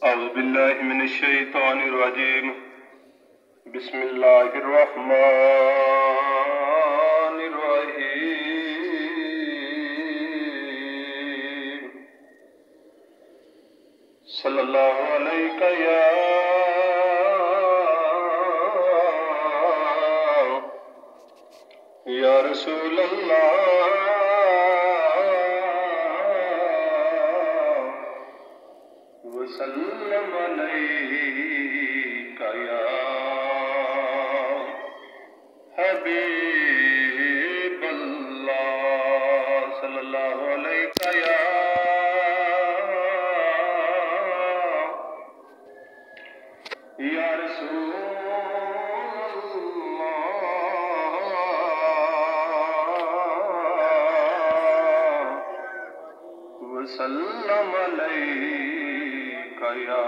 أعوذ بالله من الشيطان الرجيم بسم الله الرحمن الرحيم صلى الله عليك يا رسول الله وسلم عليك يا حبيب الله صلى الله عليك يا رسول الله وسلم عليك يا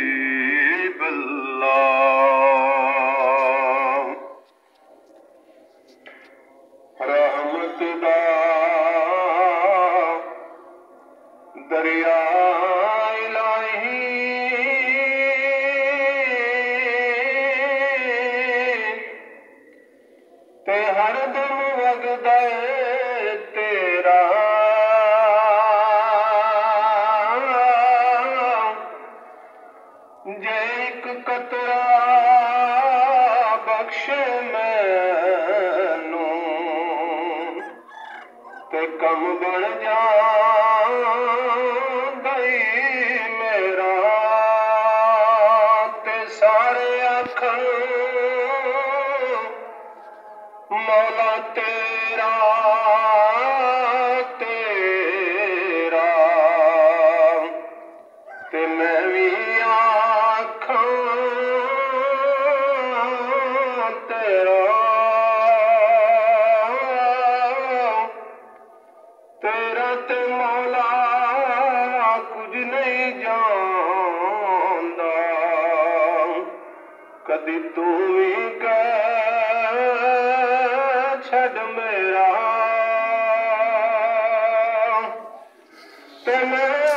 حبيب الله رحمت دا دریا الہی تے ہر دم وگدا تیرا جے ایک قطرہ بخش مینوں تے کم بن جاندی میرا تے سارے آکھن مولا تیرا تیرا تے میں بھی آکھاں تیرا تیرا تے مولا کچھ نہیں جاندا کدی تو بھی کہہ چھڈ میرا تے میرا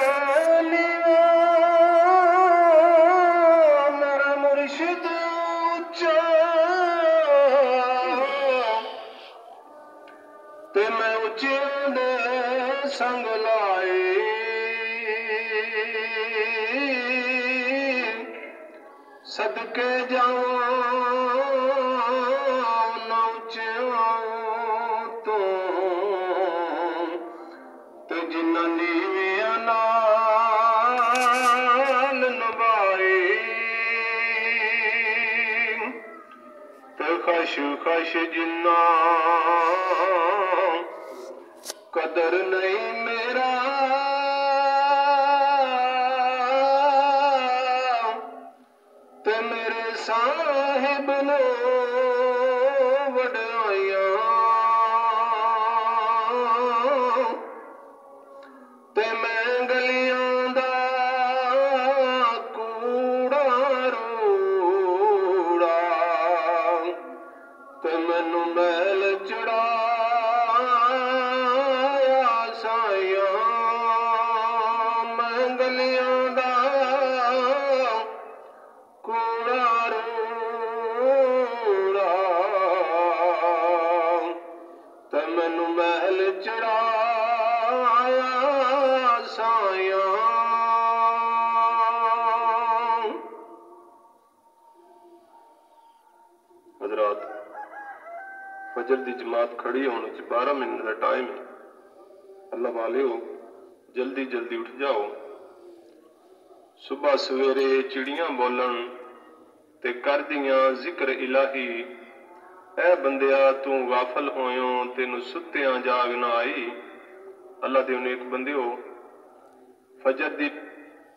مرشد اچا تے میں اچیاں دے سنگ لائے صدقے جاواں نہ اچیاں تو تے جنہاں نیویاں نال نبھائے تے خش خش جنہاں قدر نہیں میرا تے میرے صاحب نو وڈائیاں تے میں گلیاں دا کوڑا روڑا تے مینوں محل چڑھایا سائیاں میں گلیاں دا کوڑا روڑا تے مینوں محل چڑھایا سائیاں حضرات فجر دی جماعت کھڑی ہونے چ 12 منٹ کا ٹائم ہے اللہ والے ہو جلدی جلدی اٹھ جاؤ صبح سویرے چڑیاں بولن تے کر دیاں ذکر الہی اے بندیا تو غافل ہویوں تینوں ستیاں جاگ نہ آئی اللہ دے نیک بندیو فجر دی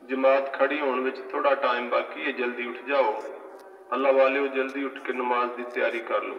جماعت کھڑی ہونے وچ تھوڑا ٹائم باقی ہے جلدی اٹھ جاؤ اللہ والے ہو جلدی اٹھ کے نماز دی تیاری کر لو